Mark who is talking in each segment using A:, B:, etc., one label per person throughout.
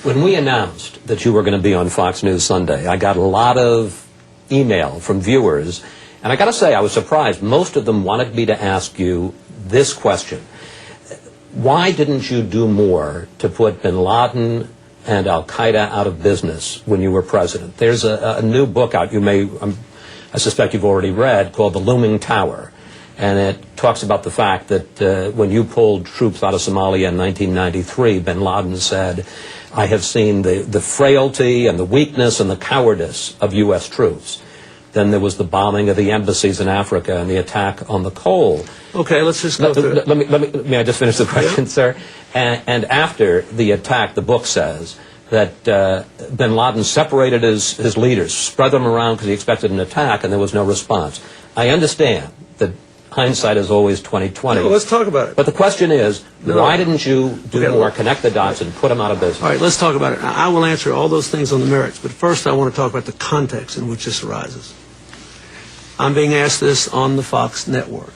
A: When we announced that you were going to be on Fox News Sunday, I got a lot of email from viewers, and I got to say, I was surprised. Most of them wanted me to ask you this question. Why didn't you do more to put bin Laden and al-Qaeda out of business when you were president? There's a new book out you may, I suspect you've already read, called The Looming Tower. And it talks about the fact that when you pulled troops out of Somalia in 1993, bin Laden said, I have seen the frailty and the weakness and the cowardice of U.S. troops. Then there was the bombing of the embassies in Africa and the attack on the coal.
B: Okay, let's just go through it.
A: May I just finish the question, sir? And after the attack, the book says that bin Laden separated his leaders, spread them around because he expected an attack, and there was no response. I understand that hindsight is always 20/20.
B: No, let's talk about it.
A: But the question is, why didn't you do more, connect the dots, and put them out of business?
B: All right, let's talk about it. I will answer all those things on the merits, but first I want to talk about the context in which this arises. I'm being asked this on the Fox network.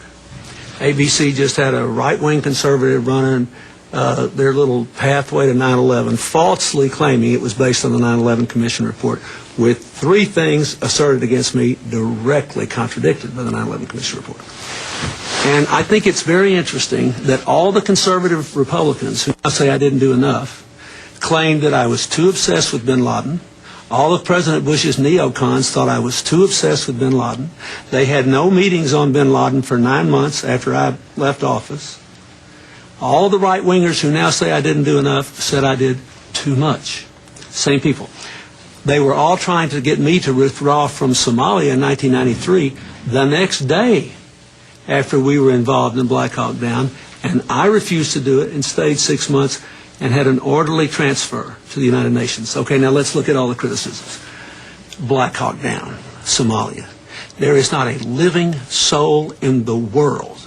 B: ABC just had a right-wing conservative running their little pathway to 9/11, falsely claiming it was based on the 9/11 Commission report, with 3 things asserted against me directly contradicted by the 9/11 Commission report. And I think it's very interesting that all the conservative Republicans who now say I didn't do enough claimed that I was too obsessed with bin Laden. All of President Bush's neocons thought I was too obsessed with bin Laden. They had no meetings on bin Laden for 9 months after I left office. All the right-wingers who now say I didn't do enough said I did too much. Same people. They were all trying to get me to withdraw from Somalia in 1993 the next day after we were involved in Black Hawk Down, and I refused to do it and stayed 6 months and had an orderly transfer to the United Nations. Okay, now let's look at all the criticisms. Black Hawk Down, Somalia. There is not a living soul in the world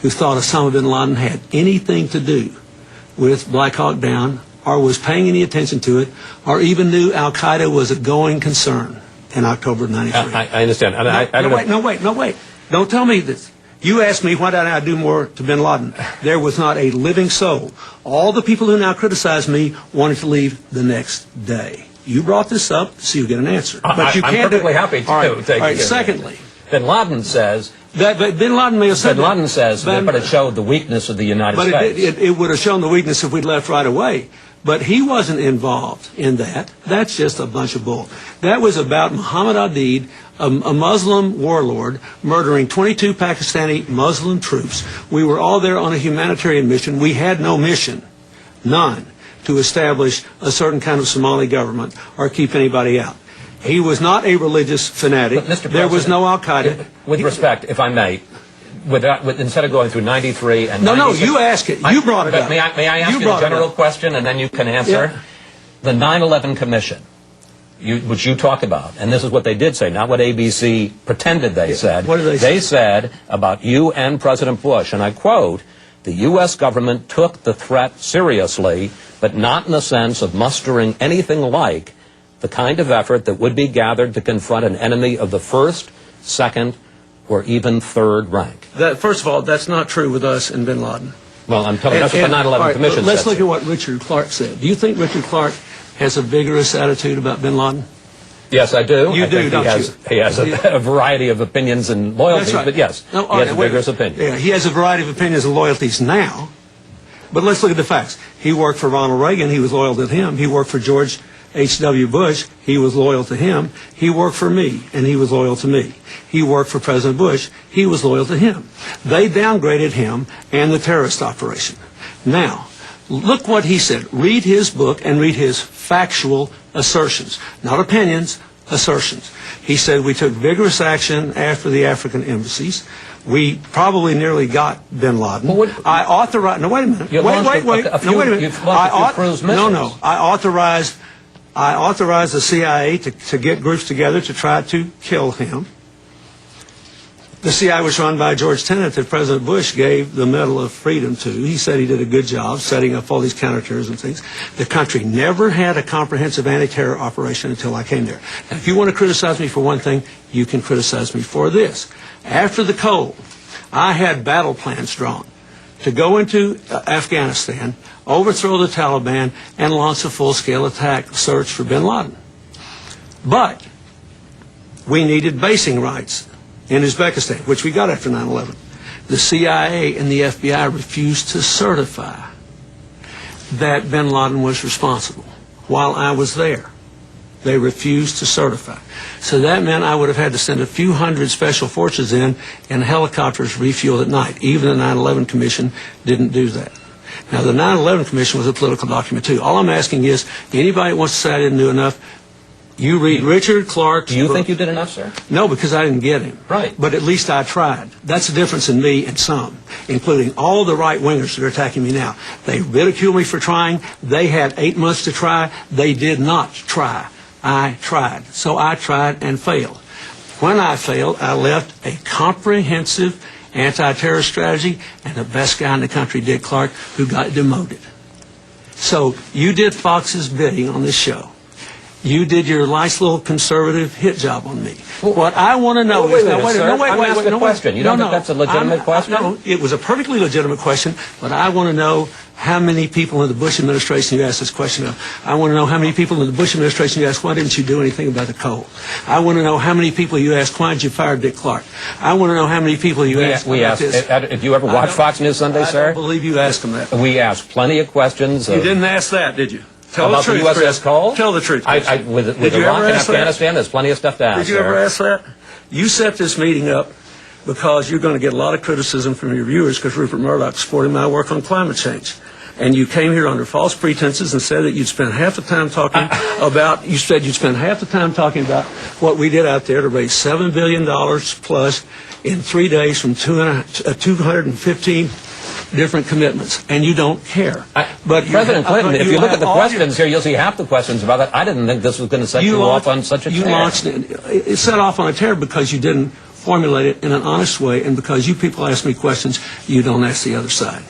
B: who thought Osama bin Laden had anything to do with Black Hawk Down, or was paying any attention to it, or even knew al-Qaeda was a going concern in October of 93.
A: I understand.
B: No, wait. Don't tell me this. You asked me why did I do more to bin Laden. There was not a living soul. All the people who now criticize me wanted to leave the next day. You brought this up, so you get an answer. But you
A: I'm
B: can't
A: perfectly happy to.
B: All right. Secondly,
A: bin Laden says
B: that bin Laden may have said
A: bin Laden says that, but it showed the weakness of the United States.
B: But it would have shown the weakness if we'd left right away. But he wasn't involved in that. That's just a bunch of bull. That was about Muhammad Adid, a Muslim warlord, murdering 22 Pakistani Muslim troops. We were all there on a humanitarian mission. We had no mission, none, to establish a certain kind of Somali government or keep anybody out. He was not a religious fanatic. There was no al-Qaeda.
A: With respect, if I may, instead of going through 93 and 96...
B: No, you ask it. You brought it up.
A: May I ask you a general question, and then you can answer?
B: Yeah.
A: The 9/11 Commission, which you talk about, and this is what they did say, not what ABC pretended they said.
B: What did they say?
A: They said about you and President Bush, and I quote, the U.S. government took the threat seriously, but not in the sense of mustering anything like the kind of effort that would be gathered to confront an enemy of the first, second, or even third rank.
B: First of all, that's not true with us and bin Laden.
A: Well, I'm telling you, that's what the 9/11 Commission said.
B: Let's look at what Richard Clark said. Do you think Richard Clark has a vigorous attitude about bin Laden?
A: Yes, I do.
B: You do, don't you?
A: He has a variety of opinions and loyalties,
B: right.
A: but yes, he has a vigorous opinion.
B: Yeah, he has a variety of opinions and loyalties now. But let's look at the facts. He worked for Ronald Reagan. He was loyal to him. He worked for George H.W. Bush. He was loyal to him. He worked for me, and he was loyal to me. He worked for President Bush. He was loyal to him. They downgraded him and the terrorist operation. Now, look what he said. Read his book and read his factual assertions. Not opinions, assertions. He said we took vigorous action after the African embassies. We probably nearly got bin Laden.
A: Well,
B: I authorized... No, wait a minute. Wait a minute. I authorized the CIA to get groups together to try to kill him. The CIA was run by George Tenet that President Bush gave the Medal of Freedom to. He said he did a good job setting up all these counterterrorism things. The country never had a comprehensive anti-terror operation until I came there. Now, if you want to criticize me for one thing, you can criticize me for this. After the cold, I had battle plans drawn to go into Afghanistan overthrow the Taliban, and launch a full-scale attack search for bin Laden. But we needed basing rights in Uzbekistan, which we got after 9/11. The CIA and the FBI refused to certify that bin Laden was responsible while I was there. They refused to certify. So that meant I would have had to send a few hundred special forces in and helicopters refueled at night. Even the 9/11 Commission didn't do that. Now, the 9/11 Commission was a political document, too. All I'm asking is, anybody who wants to say I didn't do enough, you read Richard Clark's
A: Do you
B: book.
A: think you did enough, sir?
B: No, because I didn't get him.
A: Right.
B: But at least I tried. That's the difference in me and some, including all the right-wingers that are attacking me now. They ridicule me for trying. They had 8 months to try. They did not try. I tried. So I tried and failed. When I failed, I left a comprehensive anti-terror strategy and the best guy in the country, Dick Clark, who got demoted. So you did Fox's bidding on this show. You did your nice little conservative hit job on me. What I want to know is...
A: I'm asking a question. You don't think that's a legitimate question?
B: No, it was a perfectly legitimate question, but I want to know how many people in the Bush administration you asked this question of. I want to know how many people in the Bush administration you asked, why didn't you do anything about the coal? I want to know how many people you asked, why did you fire Dick Clark? I want to know how many people you asked about this.
A: Did you ever watch Fox News Sunday, sir?
B: I don't believe you asked them that.
A: We asked plenty of questions.
B: You didn't ask that, did you? Tell
A: about
B: the truth,
A: the USS
B: Chris.
A: Cole?
B: Tell the truth, Chris.
A: With
B: Did you
A: Iraq
B: ever
A: and
B: ask that?
A: Afghanistan, there's plenty of stuff to ask,
B: Did you ever ask that? You set this meeting up because you're going to get a lot of criticism from your viewers because Rupert Murdoch supported my work on climate change. And you came here under false pretenses and said that you'd spend half the time talking about what we did out there to raise $7 billion plus in 3 days from 215 different commitments, and you don't care.
A: But President Clinton, if you look at the questions here, you'll see half the questions about that. I didn't think this was going to set you off on such a tear.
B: It set off on a tear because you didn't formulate it in an honest way, and because you people ask me questions, you don't ask the other side.